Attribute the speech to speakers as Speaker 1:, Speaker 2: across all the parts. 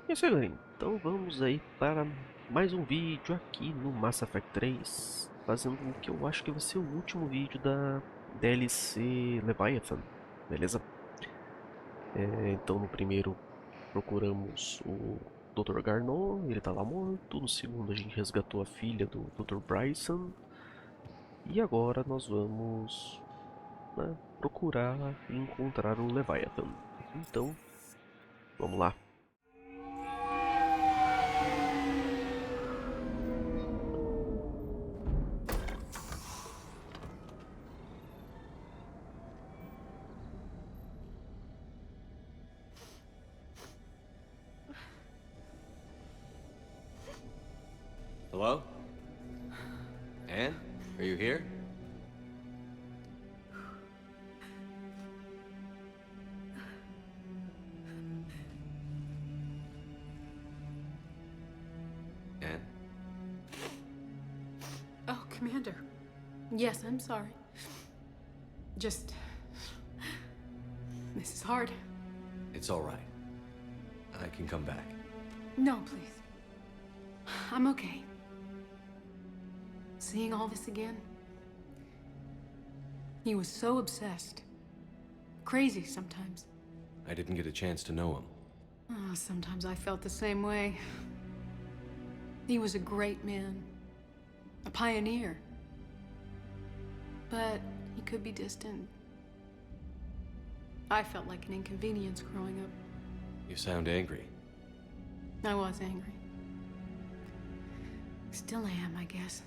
Speaker 1: É isso aí, galera. Então vamos aí para mais um vídeo aqui no Mass Effect 3, fazendo o que eu acho que vai ser o último vídeo da DLC Leviathan, beleza? Então no primeiro procuramos o Dr. Garnon, ele tá lá morto. No segundo a gente resgatou a filha do Dr. Bryson. E agora nós vamos, né, procurar e encontrar o Leviathan. Então, vamos lá.
Speaker 2: Hello? Anne? Are you here? Anne?
Speaker 3: Oh, Commander. Yes, I'm sorry. Just... This is hard.
Speaker 2: It's all right. I can come back.
Speaker 3: No, please. I'm okay. Seeing all this again? He was so obsessed. Crazy sometimes.
Speaker 2: I didn't get a chance to know him.
Speaker 3: Oh, sometimes I felt the same way. He was a great man. A pioneer. But he could be distant. I felt like an inconvenience growing up.
Speaker 2: You sound angry.
Speaker 3: I was angry. Still am, I guess.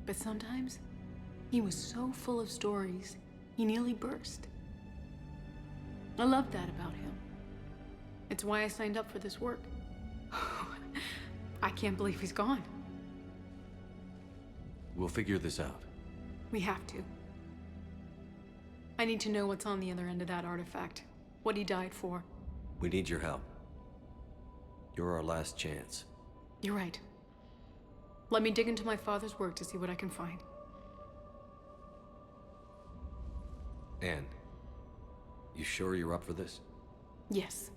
Speaker 3: But sometimes, he was so full of stories, he nearly burst. I loved that about him. It's why I signed up for this work. I can't believe he's gone.
Speaker 2: We'll figure this out.
Speaker 3: We have to. I need to know what's on the other end of that artifact. What he died for.
Speaker 2: We need your help. You're our last chance.
Speaker 3: You're right. Let me dig into my father's work to see what I can find.
Speaker 2: Anne, you sure you're up for this?
Speaker 3: Yes.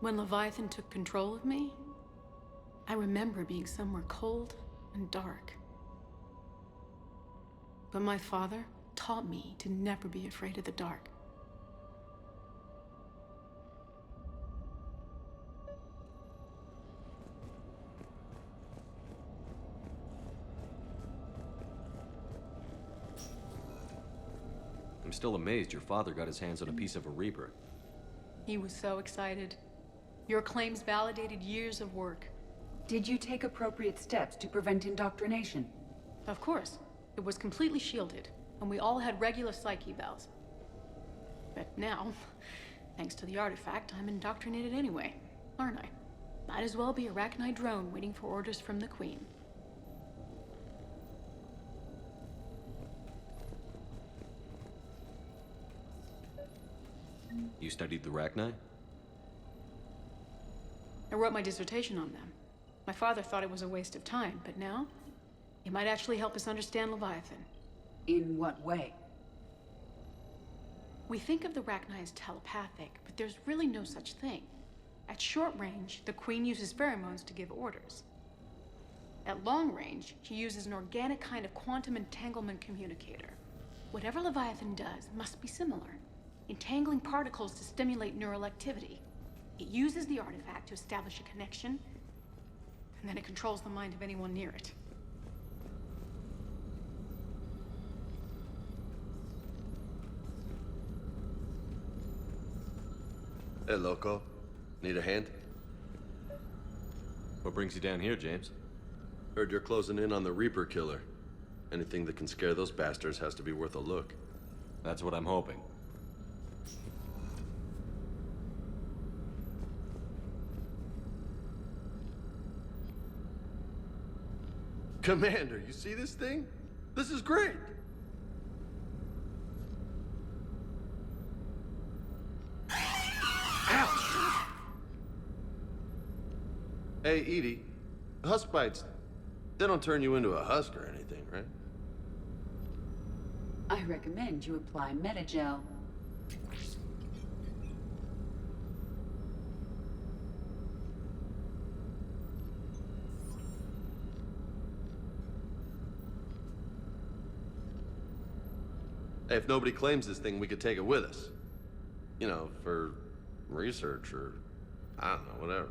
Speaker 3: When Leviathan took control of me, I remember being somewhere cold and dark. But my father taught me to never be afraid of the dark.
Speaker 2: I'm still amazed your father got his hands on a piece of a Reaper.
Speaker 3: He was so excited. Your claims validated years of work.
Speaker 4: Did you take appropriate steps to prevent indoctrination?
Speaker 3: Of course. It was completely shielded, and we all had regular psych evals. But now, thanks to the artifact, I'm indoctrinated anyway, aren't I? Might as well be a Arachnite drone waiting for orders from the Queen.
Speaker 2: You studied the Rachni?
Speaker 3: I wrote my dissertation on them. My father thought it was a waste of time, but now, it might actually help us understand Leviathan.
Speaker 4: In what way?
Speaker 3: We think of the Rachni as telepathic, but there's really no such thing. At short range, the Queen uses pheromones to give orders. At long range, she uses an organic kind of quantum entanglement communicator. Whatever Leviathan does must be similar, entangling particles to stimulate neural activity. It uses the artifact to establish a connection, and then it controls the mind of anyone near it.
Speaker 5: Hey, Loco. Need a hand?
Speaker 2: What brings you down here, James?
Speaker 5: Heard you're closing in on the Reaper killer. Anything that can scare those bastards has to be worth a look.
Speaker 2: That's what I'm hoping.
Speaker 5: Commander, you see this thing? This is great! Ouch! Hey, Edie, husk bites, they don't turn you into a husk or anything, right?
Speaker 4: I recommend you apply Metagel.
Speaker 5: Hey, if nobody claims this thing, we could take it with us. You know, for research or, I don't know, whatever.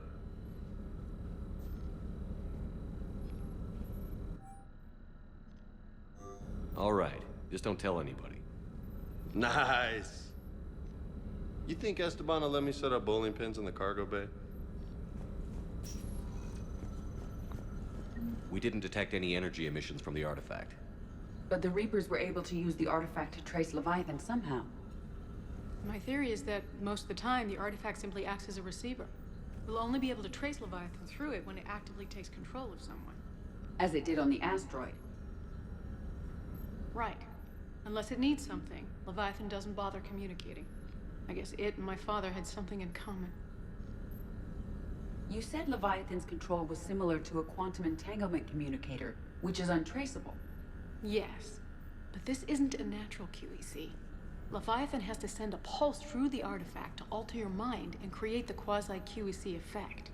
Speaker 2: All right, just don't tell anybody.
Speaker 5: Nice. You think Esteban will let me set up bowling pins in the cargo bay?
Speaker 2: We didn't detect any energy emissions from the artifact.
Speaker 4: But the Reapers were able to use the artifact to trace Leviathan somehow.
Speaker 3: My theory is that most of the time, the artifact simply acts as a receiver. We'll only be able to trace Leviathan through it when it actively takes control of someone.
Speaker 4: As it did on the asteroid.
Speaker 3: Right. Unless it needs something, Leviathan doesn't bother communicating. I guess it and my father had something in common.
Speaker 4: You said Leviathan's control was similar to a quantum entanglement communicator, which is untraceable.
Speaker 3: Yes, but this isn't a natural QEC. Leviathan has to send a pulse through the artifact to alter your mind and create the quasi-QEC effect.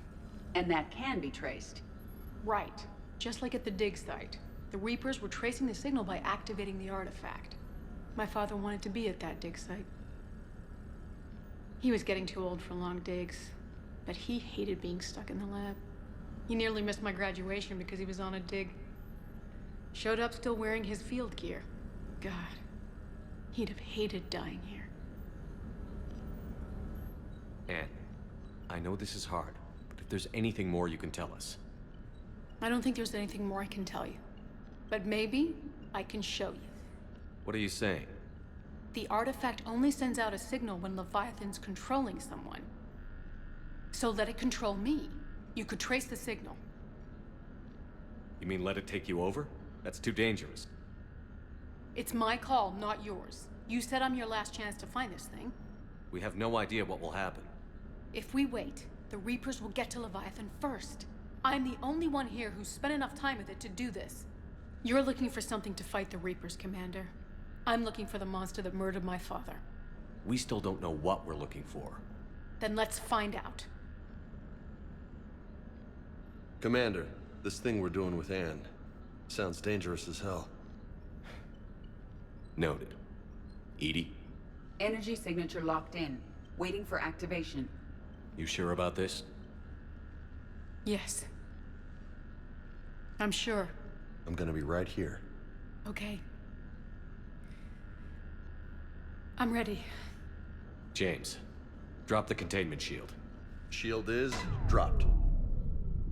Speaker 4: And that can be traced.
Speaker 3: Right. Just like at the dig site. The Reapers were tracing the signal by activating the artifact. My father wanted to be at that dig site. He was getting too old for long digs, but he hated being stuck in the lab. He nearly missed my graduation because he was on a dig. Showed up still wearing his field gear. God, he'd have hated dying here.
Speaker 2: Anne, I know this is hard, but if there's anything more you can tell us.
Speaker 3: I don't think there's anything more I can tell you. But maybe I can show you.
Speaker 2: What are you saying?
Speaker 3: The artifact only sends out a signal when Leviathan's controlling someone. So let it control me. You could trace the signal.
Speaker 2: You mean let it take you over? That's too dangerous.
Speaker 3: It's my call, not yours. You said I'm your last chance to find this thing.
Speaker 2: We have no idea what will happen.
Speaker 3: If we wait, the Reapers will get to Leviathan first. I'm the only one here who's spent enough time with it to do this. You're looking for something to fight the Reapers, Commander. I'm looking for the monster that murdered my father.
Speaker 2: We still don't know what we're looking for.
Speaker 3: Then let's find out.
Speaker 5: Commander, this thing we're doing with Anne sounds dangerous as hell.
Speaker 2: Noted. Edie,
Speaker 4: Energy signature locked in, waiting for activation.
Speaker 2: you sure about this?
Speaker 3: Yes. I'm sure.
Speaker 5: I'm gonna be right here.
Speaker 3: Okay. I'm ready.
Speaker 2: James, drop the containment shield.
Speaker 5: Shield is dropped.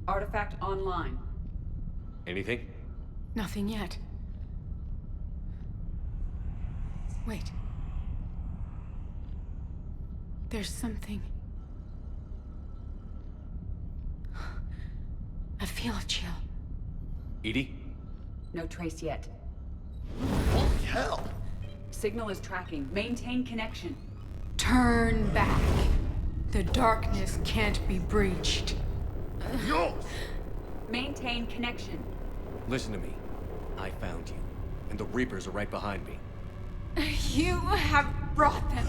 Speaker 4: Artifact online.
Speaker 2: Anything?
Speaker 3: Nothing yet. Wait. There's something. I feel a chill.
Speaker 2: Edie?
Speaker 4: No trace yet.
Speaker 5: Holy hell!
Speaker 4: Signal is tracking. Maintain connection.
Speaker 3: Turn back. The darkness can't be breached.
Speaker 5: Yo!
Speaker 4: Maintain connection.
Speaker 2: Listen to me. I found you, and the Reapers are right behind me.
Speaker 3: You have brought them.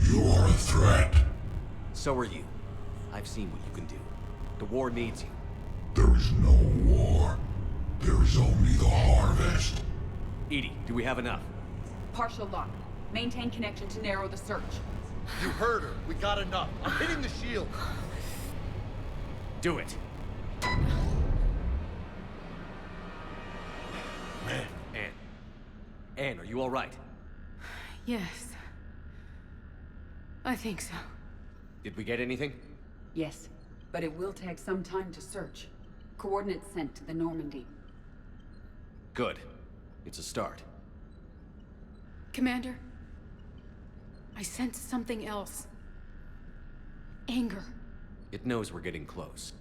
Speaker 6: You are a threat.
Speaker 2: So are you. I've seen what you can do. The war needs you.
Speaker 6: There is no war. There is only the harvest.
Speaker 2: Edie, do we have enough?
Speaker 4: Partial lock. Maintain connection to narrow the search.
Speaker 5: You heard her. We got enough. I'm hitting the shield.
Speaker 2: Do it. Anne, are you all right?
Speaker 3: Yes. I think so.
Speaker 2: Did we get anything?
Speaker 4: Yes, but it will take some time to search. Coordinates sent to the Normandy.
Speaker 2: Good. It's a start.
Speaker 3: Commander, I sense something else. Anger.
Speaker 2: It knows we're getting close.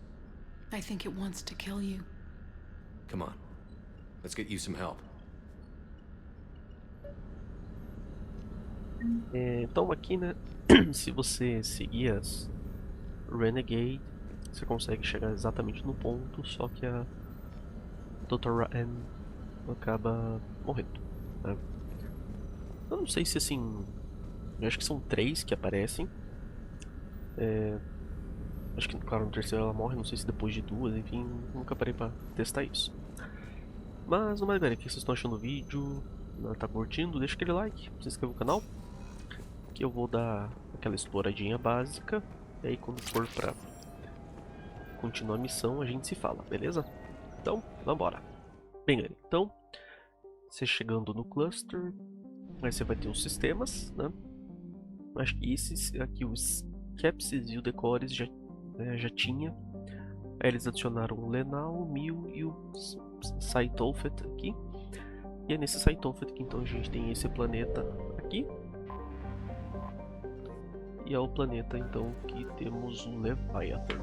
Speaker 3: I think it wants to kill you.
Speaker 2: Come on. Let's get you some help.
Speaker 1: Então aqui, né, se você seguir as Renegade, você consegue chegar exatamente no ponto, só que a Dra. Anne acaba morrendo, né? Eu não sei se assim, eu acho que são 3 que aparecem. Acho que, claro, no terceiro ela morre, não sei se depois de 2, enfim, nunca parei pra testar isso. Mas, no mais, galera, o que vocês estão achando do vídeo? não tá curtindo, deixa aquele like, se inscreva no canal. Que eu vou dar aquela exploradinha básica. E aí quando for pra continuar a missão, a gente se fala, beleza? Então, vambora. Bem, galera, então, você chegando no cluster, aí você vai ter os sistemas, né? Acho que esses aqui, os capses e o decores já tinha. Aí eles adicionaram o Lenal, o Mil e o Saitofet aqui. E é nesse Saitofet que então a gente tem esse planeta aqui. E é o planeta então que temos o Leviathan.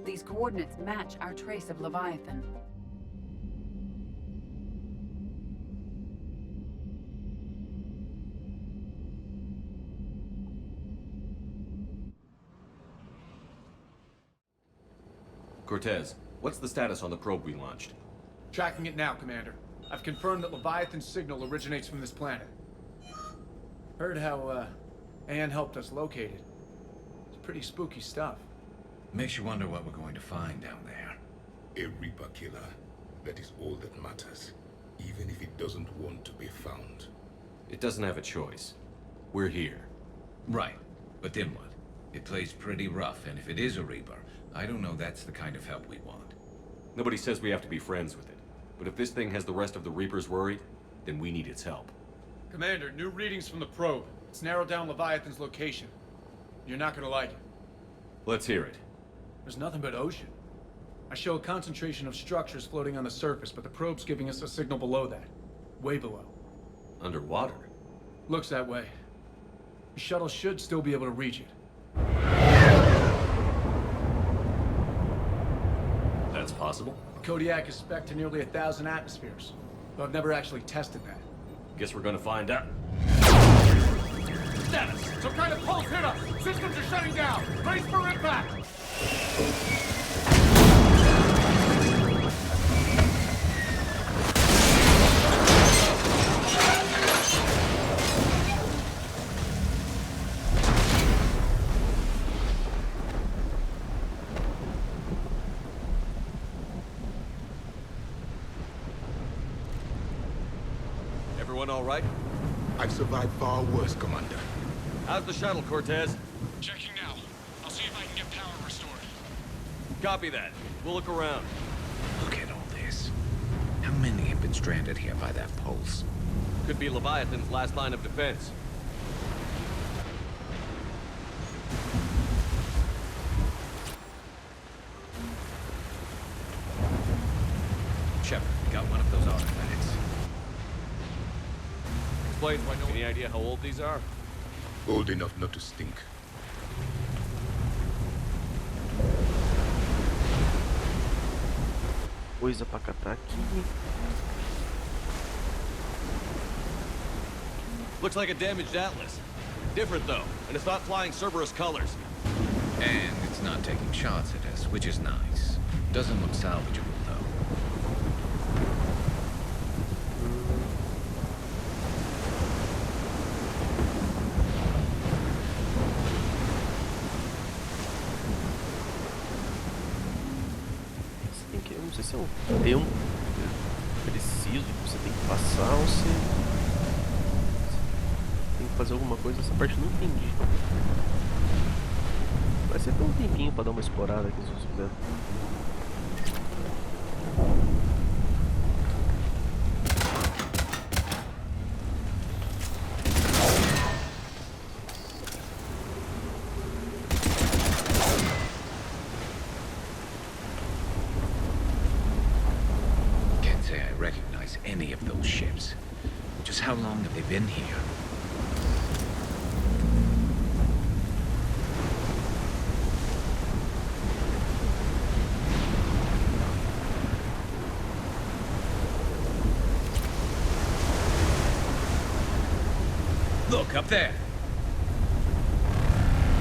Speaker 4: These coordinates match our trace of Leviathan.
Speaker 2: Cortez, what's the status on the probe we launched?
Speaker 7: Tracking it now, Commander. I've confirmed that Leviathan's signal originates from this planet. Heard how, Anne helped us locate it. It's pretty spooky stuff.
Speaker 8: Makes you wonder what we're going to find down there.
Speaker 6: A Reaper killer. That is all that matters. Even if it doesn't want to be found.
Speaker 2: It doesn't have a choice. We're here.
Speaker 8: Right, but then what? It plays pretty rough, and if it is a Reaper, I don't know that's the kind of help we want.
Speaker 2: Nobody says we have to be friends with it. But if this thing has the rest of the Reapers worried, then we need its help.
Speaker 7: Commander, new readings from the probe. It's narrowed down Leviathan's location. You're not gonna like it.
Speaker 2: Let's hear it.
Speaker 7: There's nothing but ocean. I show a concentration of structures floating on the surface, but the probe's giving us a signal below that. Way below.
Speaker 2: Underwater?
Speaker 7: Looks that way. The shuttle should still be able to reach it.
Speaker 2: That's possible.
Speaker 7: The Kodiak is spec'd to nearly 1,000 atmospheres, but I've never actually tested that.
Speaker 2: Guess we're gonna find out.
Speaker 7: Status! Some kind of pulse hit us! Systems are shutting down! Brace for impact!
Speaker 2: Everyone all right?
Speaker 6: I've survived far worse, Commander.
Speaker 2: How's the shuttle, Cortez?
Speaker 7: Checking now. I'll see if I can get power restored.
Speaker 2: Copy that. We'll look around.
Speaker 8: Look at all this. How many have been stranded here by that pulse?
Speaker 2: Could be Leviathan's last line of defense.
Speaker 8: Sheperd, we got one of those artifacts.
Speaker 2: Explains why no. Any idea how old these are?
Speaker 6: Old enough not to stink.
Speaker 1: Coisa pra catar aqui.
Speaker 2: Looks like a damaged Atlas. Different though, and it's not flying Cerberus colors.
Speaker 8: And it's not taking shots at us, which is nice. Doesn't look salvageable, though.
Speaker 1: Você tem que, eu não sei se é um tempo preciso que você tem que passar ou se tem que fazer alguma coisa. Essa parte eu não entendi. Vai ser até um tempinho pra dar uma explorada aqui se você quiser.
Speaker 8: Can't say I recognize any of those ships. Just how long have they been here? Look, up there!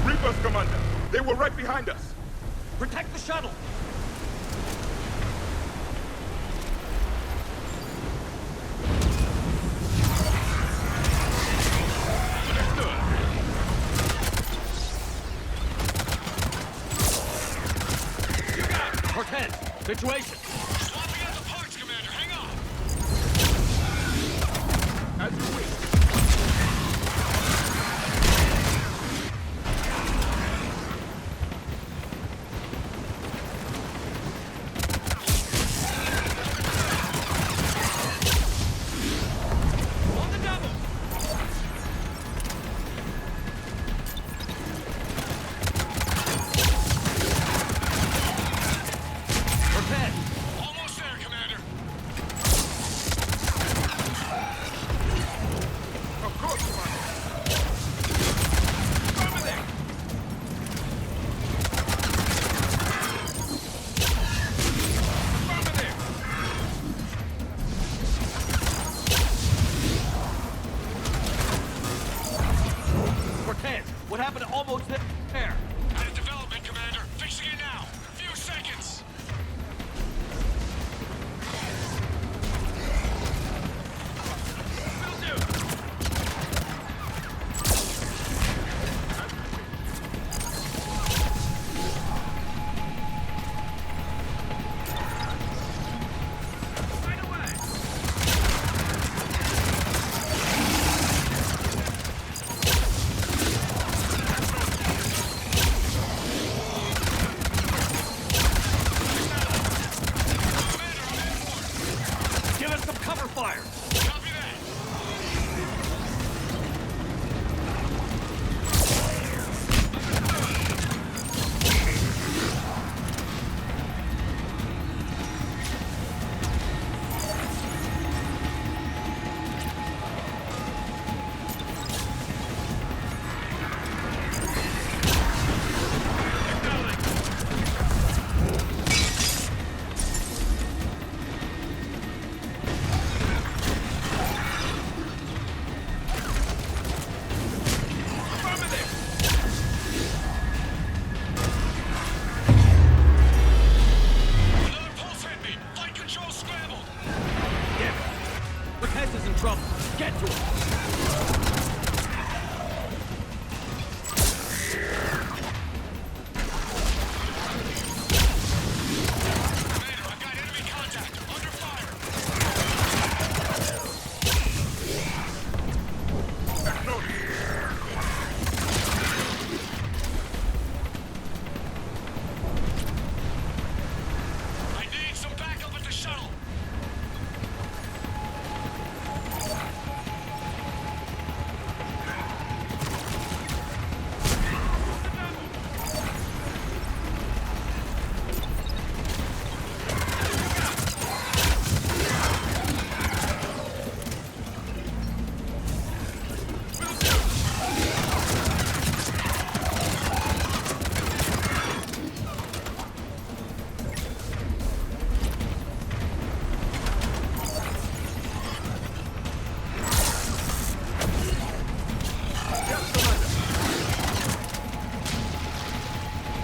Speaker 6: Reapers, Commander! They were right behind us!
Speaker 2: Protect the shuttle!
Speaker 6: You got it!
Speaker 9: situation?
Speaker 10: Swapping out the parts, Commander. Hang on.
Speaker 9: As you wish.
Speaker 10: On the double.
Speaker 9: Prepare.
Speaker 10: Almost there, Commander.
Speaker 9: Of course, Commander. Over there. Over there. Cortez, what happened to almost there?
Speaker 10: Had a development, Commander. Fixing it now. Few seconds.
Speaker 9: Will do. Right away.
Speaker 10: Give us some cover fire. Copy that. Another pulse hit me. Flight control scrambled.
Speaker 9: Cortez is in trouble. Get to him.
Speaker 10: Commander, I've got enemy contact. Under fire. I need some backup at the shuttle.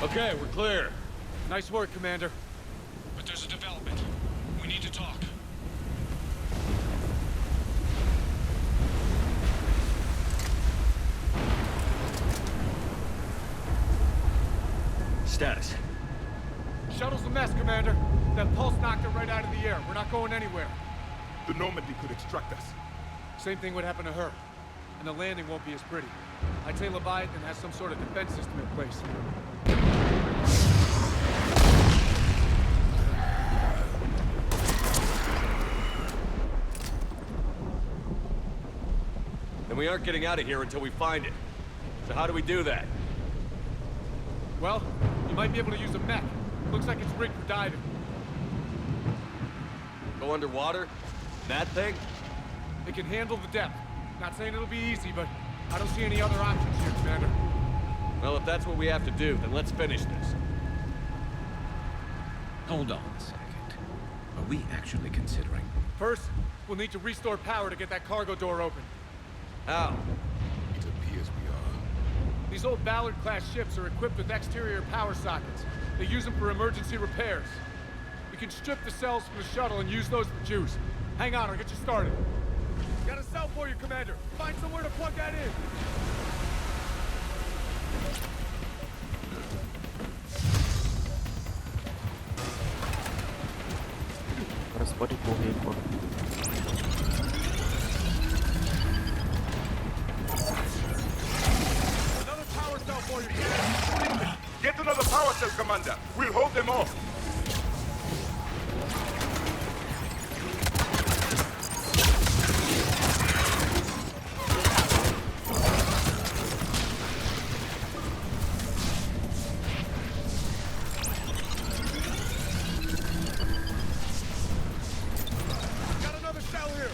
Speaker 9: Okay, we're clear.
Speaker 7: Nice work, Commander.
Speaker 10: But there's a development. We need to talk.
Speaker 9: Status.
Speaker 7: Shuttle's a mess, Commander. That pulse knocked it right out of the air. We're not going anywhere.
Speaker 6: The Normandy could extract us.
Speaker 7: Same thing would happen to her. And the landing won't be as pretty. I'd say Leviathan has some sort of defense system in place.
Speaker 9: Then we aren't getting out of here until we find it. So how do we do that?
Speaker 7: Well, you might be able to use a mech. Looks like it's rigged for diving.
Speaker 9: Go underwater? That thing?
Speaker 7: It can handle the depth. Not saying it'll be easy, but I don't see any other options here, Commander.
Speaker 9: Well, if that's what we have to do, then let's finish this.
Speaker 8: Hold on a second. Are we actually considering?
Speaker 7: First, we'll need to restore power to get that cargo door open.
Speaker 9: How?
Speaker 6: It appears we are.
Speaker 7: These old Ballard-class ships are equipped with exterior power sockets. They use them for emergency repairs. We can strip the cells from the shuttle and use those for juice. Hang on, I'll get you started. Got a cell for you, Commander. Find somewhere to plug that in.
Speaker 1: podem correr quando.
Speaker 7: Another power cell for you.
Speaker 6: Get another power cell, Commander. We'll hold them off.
Speaker 7: Got another cell here.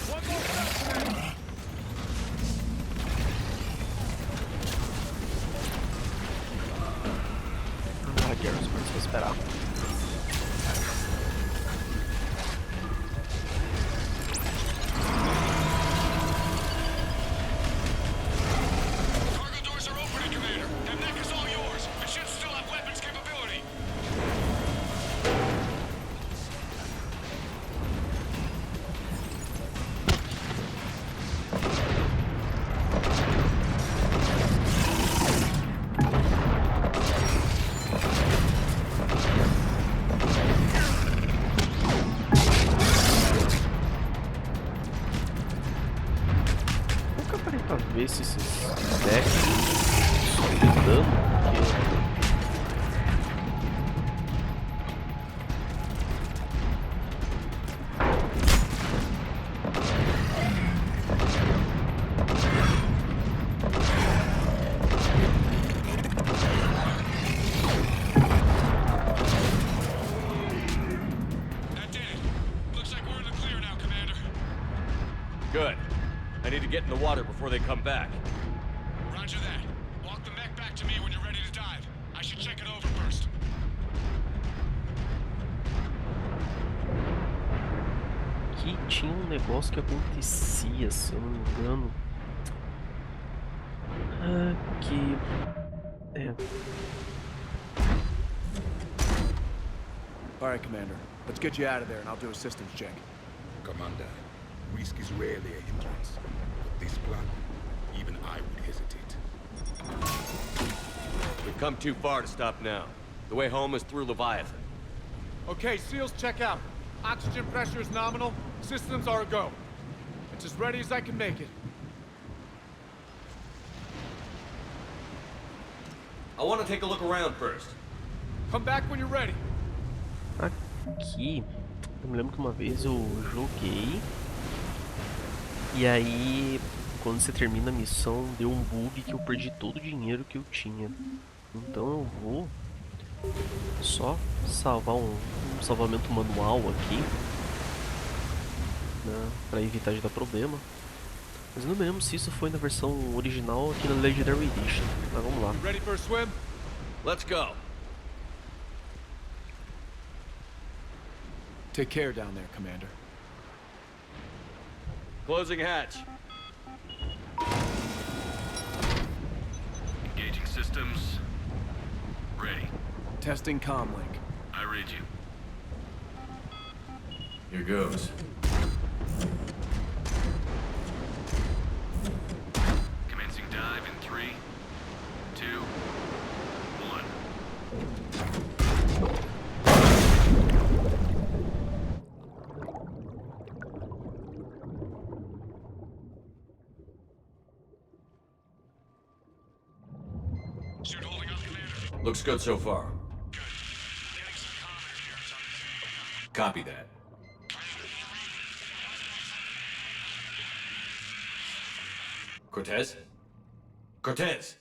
Speaker 7: One more cell, Commander.
Speaker 1: Ah, Garrus, mas vou esperar.
Speaker 10: Cargo doors are opening, Commander. That mech is all yours. It should still have weapons capability.
Speaker 1: Nunca parei pra ver se esses decks sofrem dano, porque
Speaker 10: That did it. Looks like we're in the clear now, Commander.
Speaker 9: Good. I need to get in the water before they come back.
Speaker 10: Roger that. Walk the mech back to me when you're ready to dive. I should check it over first.
Speaker 1: aqui tinha um negócio que acontecia, se eu não me engano. Que...
Speaker 7: All right, Commander. Let's get you out of there, and I'll do a systems check.
Speaker 6: Commander, risk is rarely a hindrance. But this plan, even I would hesitate.
Speaker 9: We've come too far to stop now. The way home is through Leviathan.
Speaker 7: Okay, SEALs, check out. Oxygen pressure is nominal. Systems are a go. It's as ready as I can make it.
Speaker 9: I want to take a look around first.
Speaker 7: Come back when you're ready.
Speaker 1: Aqui, eu me lembro que uma vez eu joguei e aí quando você termina a missão deu um bug que eu perdi todo o dinheiro que eu tinha. Então eu vou só salvar um salvamento manual aqui, né, para evitar de dar problema. Mas eu não me lembro se isso foi na versão original aqui na Legendary Edition. Mas vamos lá.
Speaker 7: Ready for a swim?
Speaker 9: Let's go.
Speaker 7: Take care down there, Commander.
Speaker 9: Closing hatch.
Speaker 10: Engaging systems. Ready.
Speaker 7: Testing comlink.
Speaker 10: I read you.
Speaker 8: Here goes.
Speaker 10: Commencing dive in 3, 2, 1. Suit holding up, Commander.
Speaker 8: Looks good so far.
Speaker 10: Good. Getting some comms here. It's on.
Speaker 8: Copy that. Cortez? Cortez!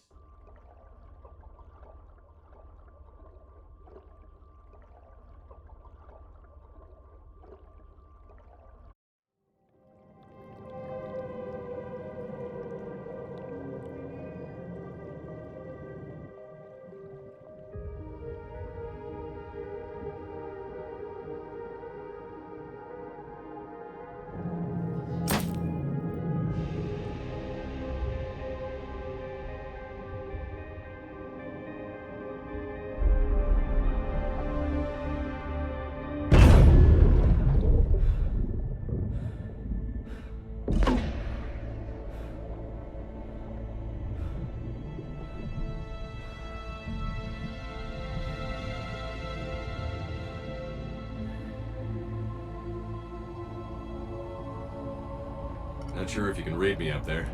Speaker 2: Not sure if you can read me up there.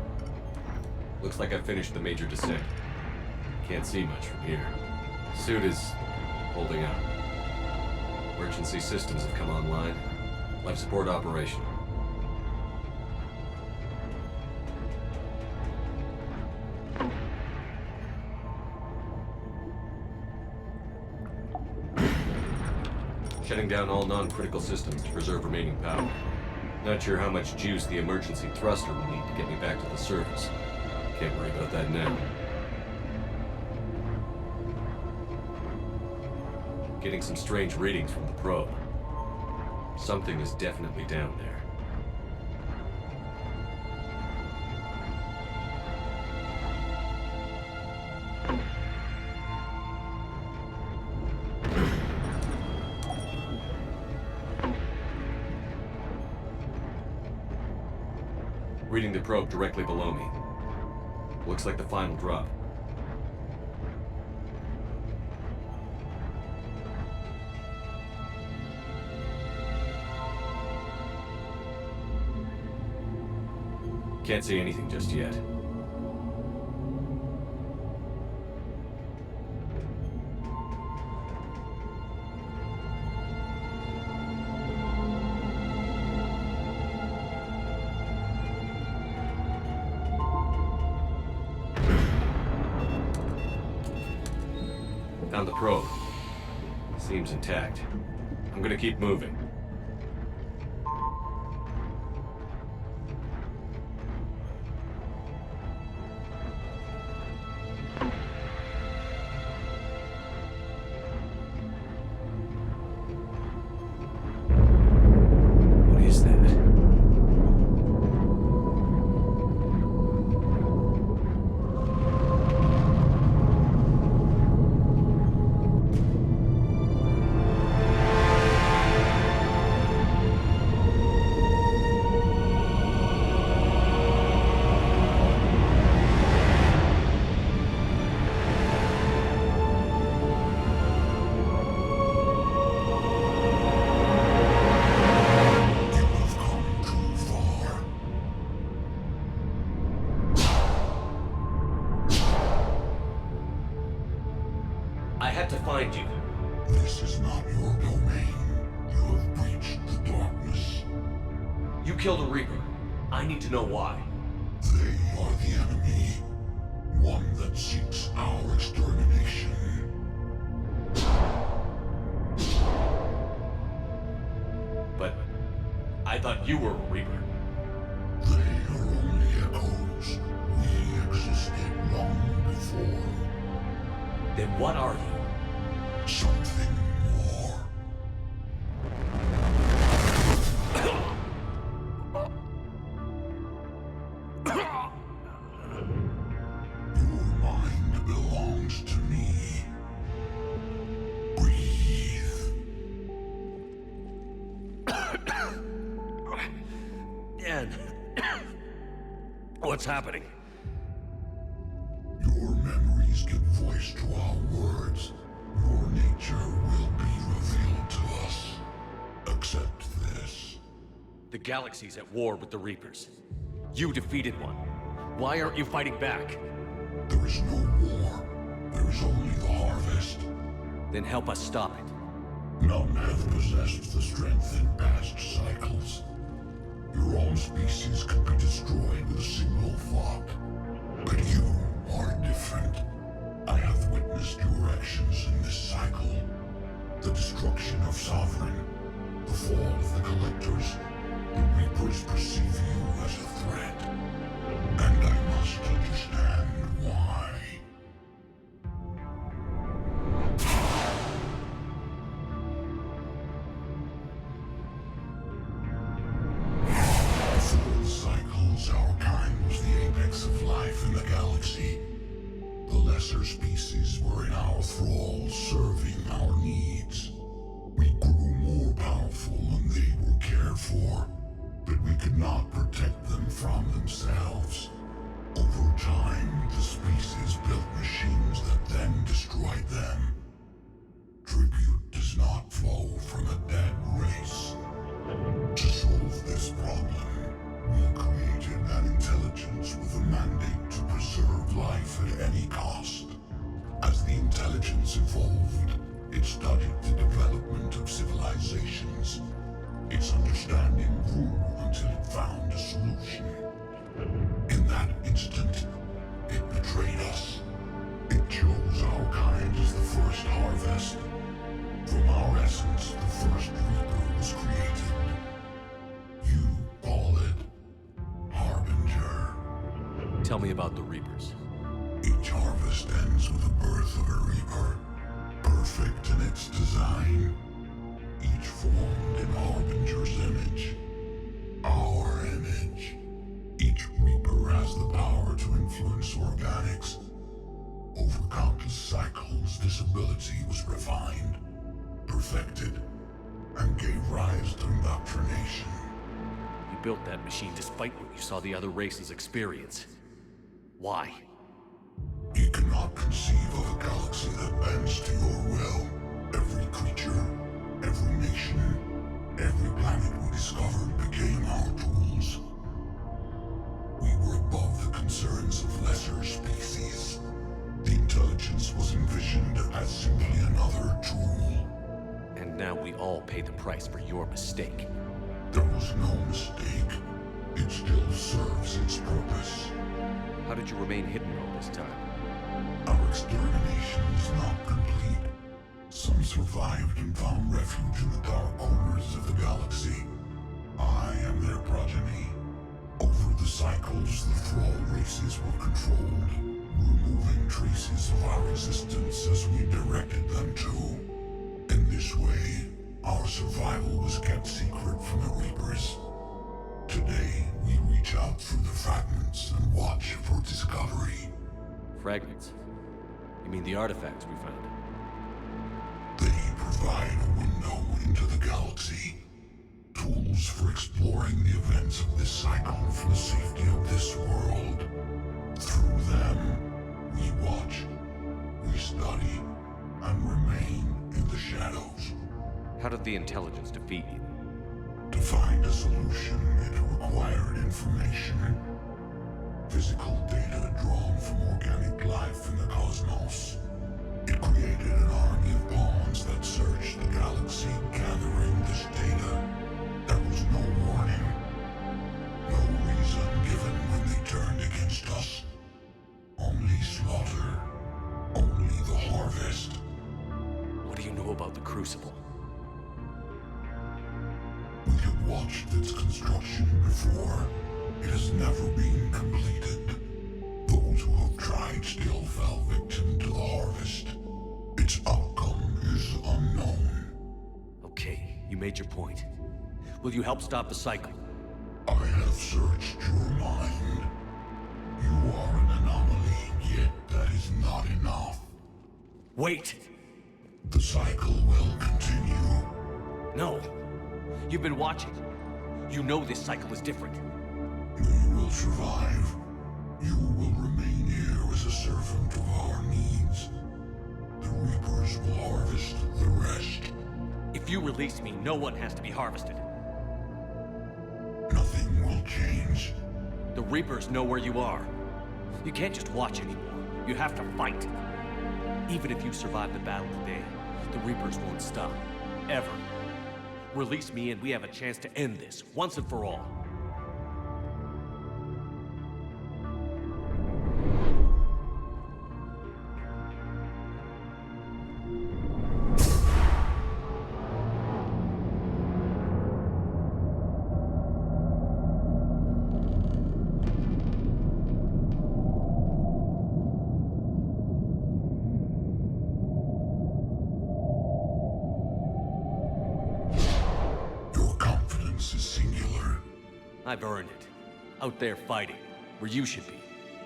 Speaker 2: Looks like I finished the major descent. Can't see much from here. Suit is holding out. Emergency systems have come online. Life support operational. Shutting down all non-critical systems to preserve remaining power. Not sure how much juice the emergency thruster will need to get me back to the surface. Can't worry about that now. Getting some strange readings from the probe. Something is definitely down there. Reading the probe directly below me. Looks like the final drop. Can't see anything just yet. Found the probe. Seems intact. I'm gonna keep moving. What is that? I had to find you.
Speaker 6: This is not your domain. You have breached the darkness.
Speaker 2: You killed a Reaper. I need to know why.
Speaker 6: They are the enemy. One that seeks our extermination.
Speaker 2: But I thought you were a Reaper.
Speaker 6: They are only echoes. We existed long before.
Speaker 2: Then what are you?
Speaker 6: Something more. Your mind belongs to me. Breathe.
Speaker 2: Dan. What's happening?
Speaker 6: Your memories give voice to our words. Your nature will be revealed to us. Accept this.
Speaker 2: The galaxy's at war with the Reapers. You defeated one. Why aren't you fighting back?
Speaker 6: There is no war. There is only the harvest.
Speaker 2: Then help us stop it.
Speaker 6: None have possessed the strength in past cycles. Your own species could be destroyed with a single thought. But you are different. I have witnessed your actions in this cycle. The destruction of Sovereign, the fall of the Collectors. The Reapers perceive you as a threat. And I must understand why. Before the cycles, our kind was the apex of life in the galaxy. The lesser species were in our thrall, serving our needs. We grew more powerful and they were cared for, but we could not protect them from themselves. Over time, the species built machines that then destroyed them. Tribute does not flow from a dead race. To solve this problem, we created
Speaker 9: Tell me about the Reapers.
Speaker 6: Each harvest ends with the birth of a reaper, perfect in its design, each formed in Harbinger's image, our image. Each reaper has the power to influence organics. Over countless cycles, this ability was refined, perfected, and gave rise to indoctrination.
Speaker 9: You built that machine despite what you saw the other races experience. Why?
Speaker 6: You cannot conceive of a galaxy that bends to your will. Every creature, every nation, every planet we discovered became our tools. We were above the concerns of lesser species. The intelligence was envisioned as simply another tool.
Speaker 9: And now we all pay the price for your mistake.
Speaker 6: There was no mistake. It still serves its purpose.
Speaker 9: How did you remain hidden all this time?
Speaker 6: Our extermination is not complete. Some survived and found refuge in the dark corners of the galaxy. I am their progeny. Over the cycles, the thrall races were controlled, removing traces of our existence as we directed them to. In this way, our survival was kept secret from the Reapers. Today, we reach out through the fragments and watch for discovery.
Speaker 9: Fragments? You mean the artifacts we found?
Speaker 6: They provide a window into the galaxy. Tools for exploring the events of this cycle for the safety of this world. Through them, we watch, we study, and remain in the shadows.
Speaker 9: How did the intelligence defeat you?
Speaker 6: To find a solution, it required information. Physical data drawn from organic life in the cosmos. It created an army of pawns that searched the galaxy, gathering this data. There was no warning. No reason given when they turned against us. Only slaughter. Only the harvest.
Speaker 9: What do you know about the Crucible?
Speaker 6: We have watched its construction before. It has never been completed. Those who have tried still fell victim to the harvest. Its outcome is unknown.
Speaker 9: Okay, you made your point. Will you help stop the cycle?
Speaker 6: I have searched your mind. You are an anomaly, yet that is not enough.
Speaker 9: Wait!
Speaker 6: The cycle will continue.
Speaker 9: No! You've been watching. You know this cycle is different.
Speaker 6: You will survive. You will remain here as a servant of our needs. The Reapers will harvest the rest.
Speaker 9: If you release me, no one has to be harvested.
Speaker 6: Nothing will change.
Speaker 9: The Reapers know where you are. You can't just watch anymore. You have to fight. Even if you survive the battle today, the Reapers won't stop. Ever. Release me and we have a chance to end this, once and for all. I've earned it. Out there fighting, where you should be.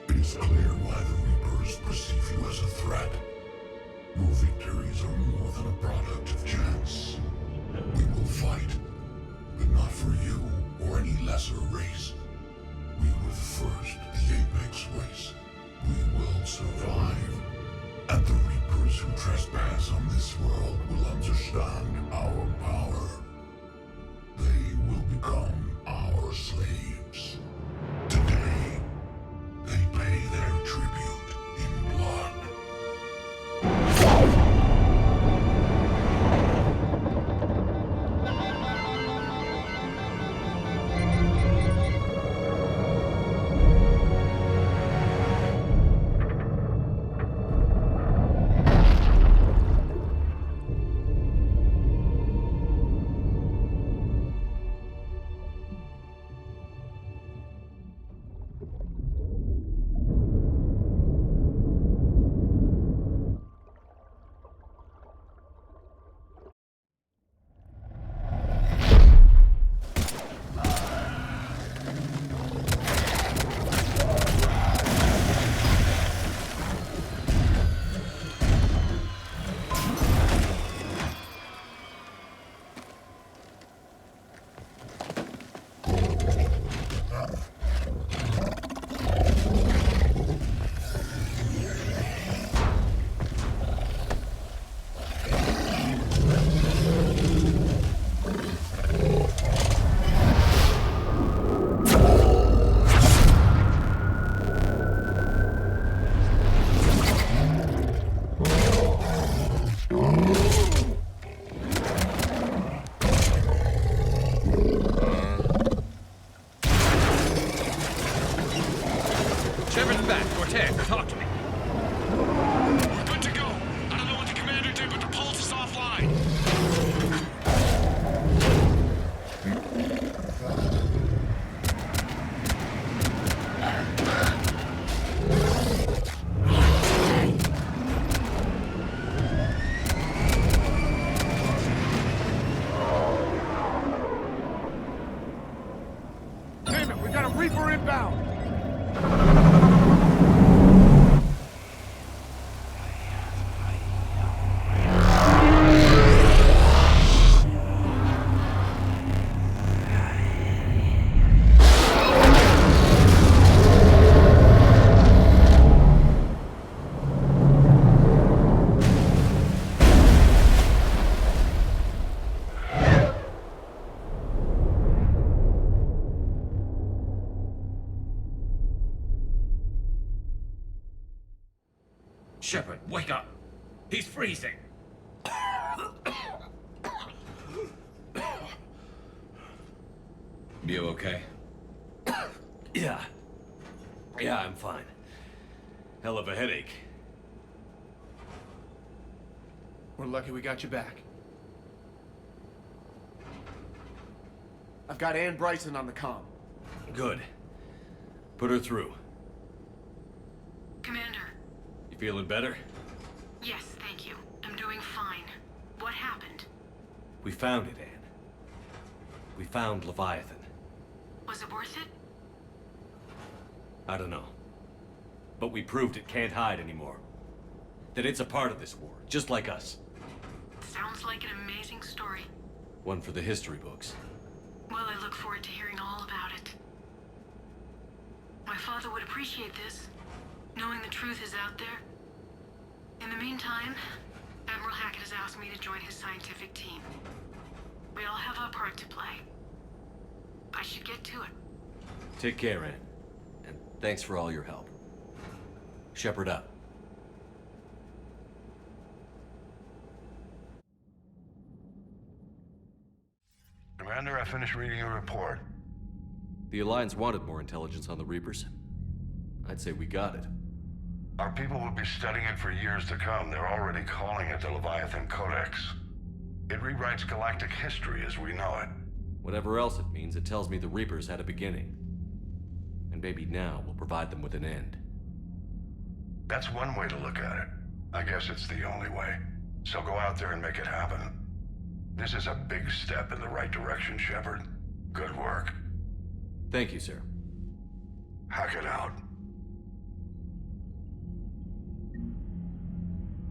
Speaker 6: It is clear why the Reapers perceive you as a threat. Your victories are more than a product of chance. We will fight, but not for you or any lesser race. We were the first, the Apex race. We will survive. And the Reapers who trespass on this world will understand our power. They will become our slaves. Today, they pay their tribute in blood.
Speaker 8: Sheperd, wake up! He's freezing! You okay?
Speaker 9: Yeah. Yeah, I'm fine. Hell of a headache.
Speaker 7: We're lucky we got you back. I've got Ann Bryson on the comm.
Speaker 9: Good. Put her through.
Speaker 3: Commander.
Speaker 9: You feeling better?
Speaker 3: Yes, thank you. I'm doing fine. What happened?
Speaker 9: We found it, Anne. We found Leviathan.
Speaker 3: Was it worth it?
Speaker 9: I don't know. But we proved it can't hide anymore. That it's a part of this war, just like us.
Speaker 3: Sounds like an amazing story.
Speaker 9: One for the history books.
Speaker 3: Well, I look forward to hearing all about it. My father would appreciate this, knowing the truth is out there. In the meantime, Admiral Hackett has asked me to join his scientific team. We all have our part to play. I should get to it.
Speaker 9: Take care, Anne. And thanks for all your help. Sheperd up.
Speaker 6: Commander, I finished reading your report.
Speaker 2: The Alliance wanted more intelligence on the Reapers. I'd say we got it.
Speaker 6: Our people will be studying it for years to come. They're already calling it the Leviathan Codex. It rewrites galactic history as we know it.
Speaker 2: Whatever else it means, it tells me the Reapers had a beginning. And maybe now we'll provide them with an end.
Speaker 6: That's one way to look at it. I guess it's the only way. So go out there and make it happen. This is a big step in the right direction, Sheperd. Good work.
Speaker 2: Thank you, sir.
Speaker 6: Hackett out.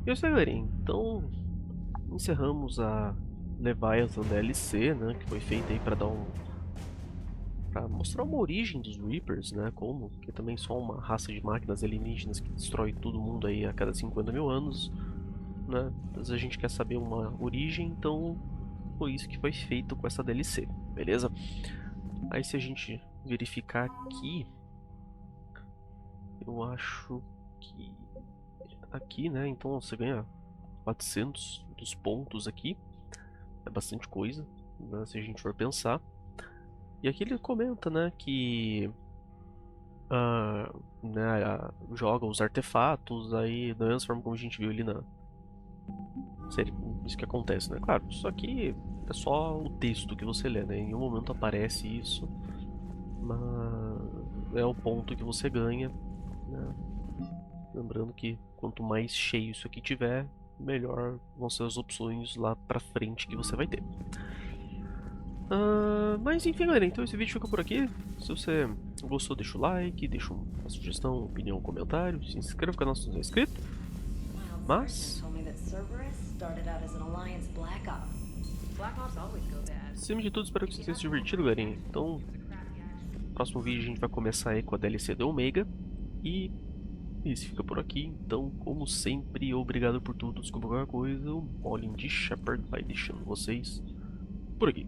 Speaker 1: E isso aí, galerinha. Então, encerramos a Leviathan DLC, né, que foi feita aí para dar para mostrar uma origem dos Reapers, né, como que também só uma raça de máquinas alienígenas que destrói todo mundo aí a cada 50 mil anos, né. Mas a gente quer saber uma origem, então foi isso que foi feito com essa DLC, beleza? Aí se a gente verificar aqui, eu acho que aqui, né, então você ganha 400 dos pontos aqui, é bastante coisa, né, se a gente for pensar. E aqui ele comenta, né, que joga os artefatos aí da mesma forma como a gente viu ali na série, isso que acontece, né? Claro, isso aqui é só o texto que você lê, né? Em nenhum momento aparece isso, mas é o ponto que você ganha, né? Lembrando que quanto mais cheio isso aqui tiver, melhor vão ser as opções lá pra frente que você vai ter. Mas enfim, galera, então esse vídeo fica por aqui. Se você gostou, deixa o like, deixa uma sugestão, opinião, comentário, se inscreva no canal se não é inscrito. Mas acima de tudo, espero que vocês tenham se divertido, galerinha. Então, no próximo vídeo a gente vai começar aí com a DLC do Omega. E isso fica por aqui. Então, como sempre, obrigado por tudo. Desculpa qualquer coisa, o Molin G Sheperd vai deixando vocês por aqui.